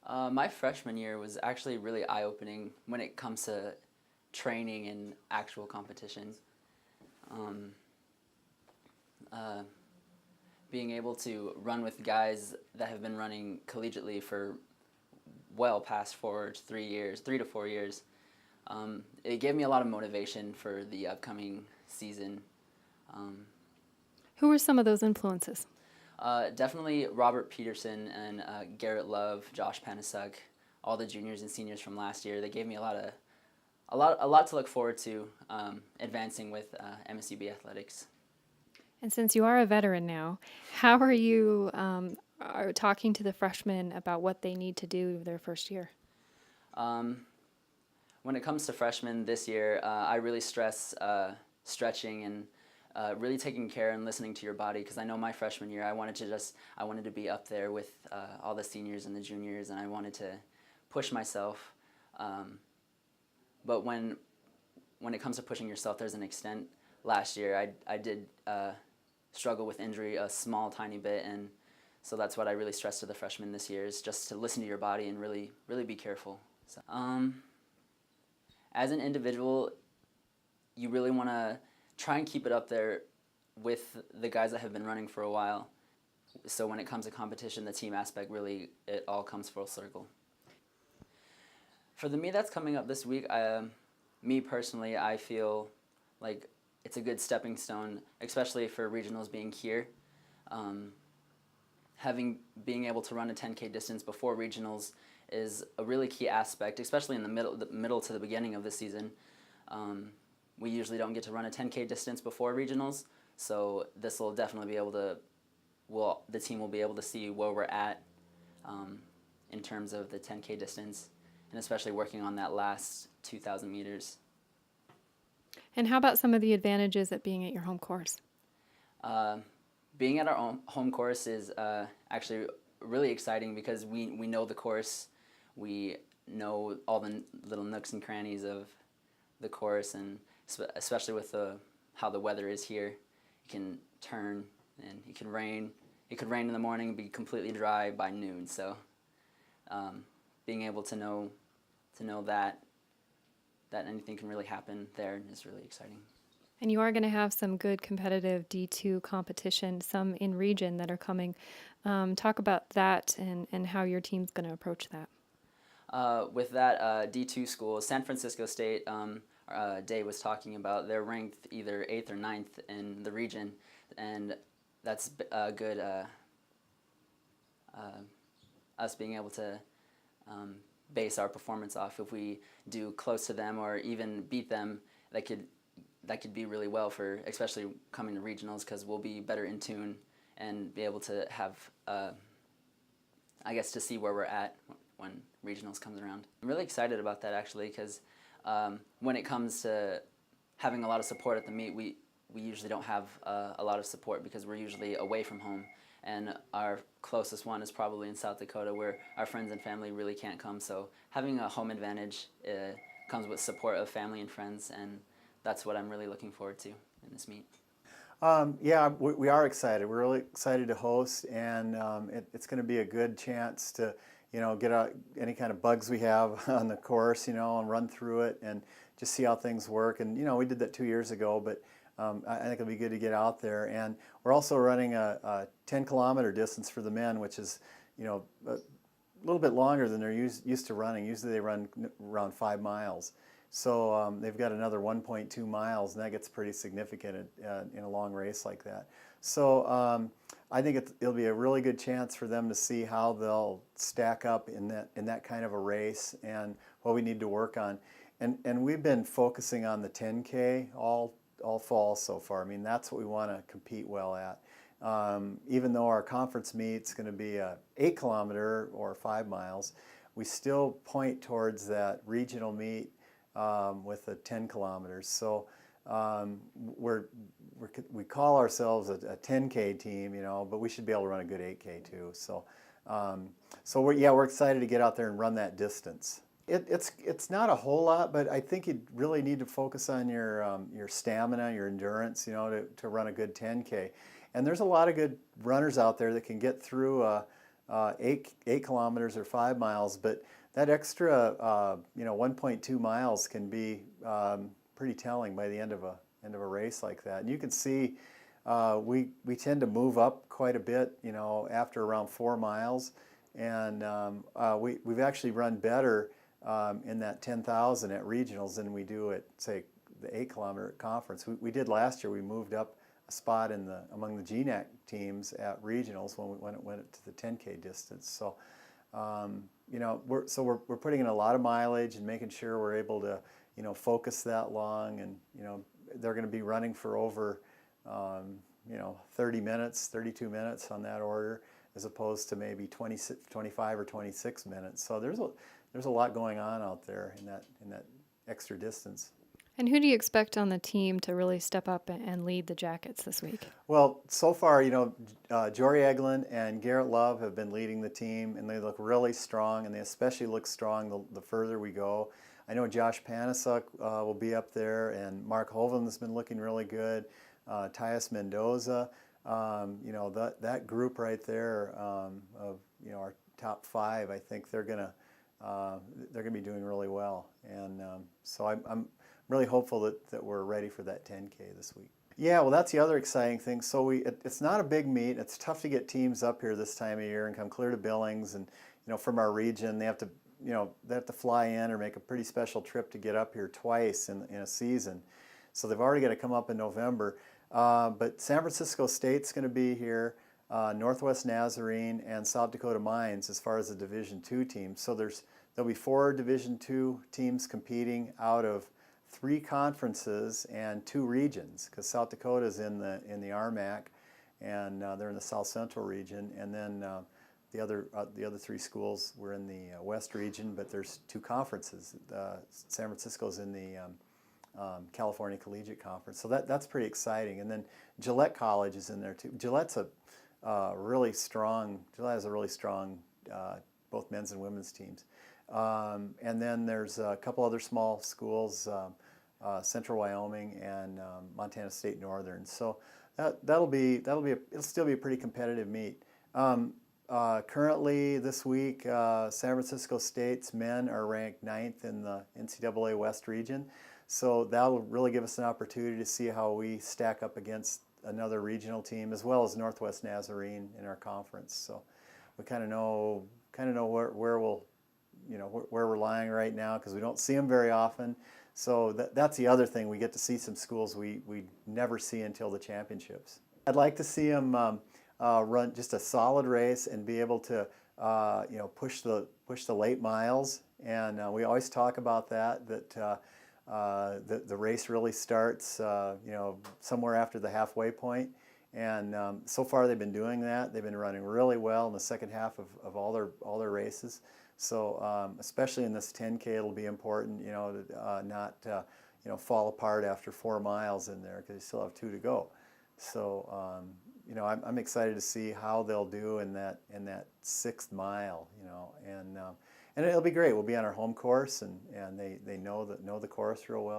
My freshman year was actually really eye-opening when it comes to training and actual competition. Um, uh, Being able to run with guys that have been running collegiately for well past 3 years, 3 to 4 years, it gave me a lot of motivation for the upcoming season. Um, Who were some of those influences? Definitely Robert Peterson and Garrett Love, Josh Panasuk, all the juniors and seniors from last year. They gave me a lot to look forward to advancing with MSUB athletics. And since you are a veteran now, how are you are talking to the freshmen about what they need to do their first year? Um, when it comes to freshmen this year, I really stress stretching and really taking care and listening to your body, because I know my freshman year I wanted to be up there with all the seniors and the juniors, and I wanted to push myself. But when it comes to pushing yourself, there's an extent. Last year I did struggle with injury a small tiny bit, and so that's what I really stress to the freshmen this year, is just to listen to your body and really be careful. So, as an individual, you really want to try and keep it up there with the guys that have been running for a while. So when it comes to competition, the team aspect, really, it all comes full circle. For the meet that's coming up this week, me personally, I feel like it's a good stepping stone, especially for regionals being here. Being able to run a 10K distance before regionals is a really key aspect, especially in the middle to the beginning of the season. We usually don't get to run a 10K distance before regionals, so this will definitely be able to, the team will be able to see where we're at in terms of the 10K distance, and especially working on that last 2,000 meters. And how about some of the advantages of being at your home course? Being at our own home course is actually really exciting, because we know the course, we know all the little nooks and crannies of the course, and especially with how the weather is here, it can turn and it can rain. It could rain in the morning and be completely dry by noon. So being able to know that anything can really happen there is really exciting. And you are going to have some good competitive D2 competition, some in region that are coming. Talk about that and how your team's going to approach that. With that D2 school, San Francisco State, Dave was talking about, they're ranked either 8th or 9th in the region, and that's good, us being able to base our performance off. If we do close to them or even beat them, that could be really well for especially coming to regionals, because we'll be better in tune and be able to have, I guess, to see where we're at when regionals comes around. I'm really excited about that, actually, because when it comes to having a lot of support at the meet, we usually don't have a lot of support, because we're usually away from home, and our closest one is probably in South Dakota, where our friends and family really can't come. So having a home advantage comes with support of family and friends, and that's what I'm really looking forward to in this meet. Yeah, we are excited. We're really excited to host, and it's going to be a good chance to, get out any kind of bugs we have on the course, and run through it and just see how things work. And we did that 2 years ago, but I think it'll be good to get out there. And we're also running a 10-kilometer distance for the men, which is, a little bit longer than they're used to running. Usually they run around 5 miles. So they've got another 1.2 miles, and that gets pretty significant in a long race like that. So I think it'll be a really good chance for them to see how they'll stack up in that kind of a race and what we need to work on. And we've been focusing on the 10K all fall so far. I mean, that's what we want to compete well at. Even though our conference meet's going to be a 8-kilometer or 5 miles, we still point towards that regional meet with the 10 kilometers. So we call ourselves a 10K team, but we should be able to run a good 8K too. So we're excited to get out there and run that distance. It's not a whole lot, but I think you really need to focus on your stamina, your endurance, to run a good 10K. And there's a lot of good runners out there that can get through 8 kilometers or 5 miles, but that extra 1.2 miles can be pretty telling by the end of a race like that. And you can see we tend to move up quite a bit, after around 4 miles, and we've actually run better in that 10,000 at regionals than we do at, say, the 8-kilometer conference. We did last year. We moved up a spot among the GNAC teams at regionals when it went to the 10K distance. So we're putting in a lot of mileage and making sure we're able to focus that long, and they're going to be running for over 30 minutes, 32 minutes on that order, as opposed to maybe 25 or 26 minutes. So there's a lot going on out there in that extra distance. And who do you expect on the team to really step up and lead the Jackets this week? Well, so far, Jory Eglin and Garrett Love have been leading the team, and they look really strong, and they especially look strong the further we go. I know Josh Panasuk will be up there, and Mark Hoven has been looking really good. Tyus Mendoza, that group right there of our top 5, I think they're gonna be doing really well, and so I'm really hopeful that we're ready for that 10K this week. Yeah, well, that's the other exciting thing. So it's not a big meet. It's tough to get teams up here this time of year and come clear to Billings, and from our region, they have to fly in or make a pretty special trip to get up here twice in a season. So they've already got to come up in November. But San Francisco State's going to be here, Northwest Nazarene, and South Dakota Mines as far as the Division II teams. So there'll be 4 Division II teams competing out of 3 conferences and 2 regions, because South Dakota is in the RMAC, and they're in the South Central region, and then the other 3 schools were in the West region, but there's 2 conferences. San Francisco's in the California Collegiate Conference, so that's pretty exciting. And then Gillette College is in there too. Gillette has a really strong both men's and women's teams. And then there's a couple other small schools, Central Wyoming and Montana State Northern. So it'll still be a pretty competitive meet. Currently this week, San Francisco State's men are ranked 9th in the NCAA West region. So that'll really give us an opportunity to see how we stack up against another regional team, as well as Northwest Nazarene in our conference. So we kind of know where we're lying right now, because we don't see them very often. So that's the other thing. We get to see some schools we never see until the championships. I'd like to see them run just a solid race and be able to push the late miles. And we always talk about that the race really starts somewhere after the halfway point. And so far they've been doing that. They've been running really well in the second half of all their races. So especially in this 10K, it'll be important, to not fall apart after 4 miles in there, because you still have 2 to go. So I'm excited to see how they'll do in that 6th mile, and it'll be great. We'll be on our home course, and they know the course real well.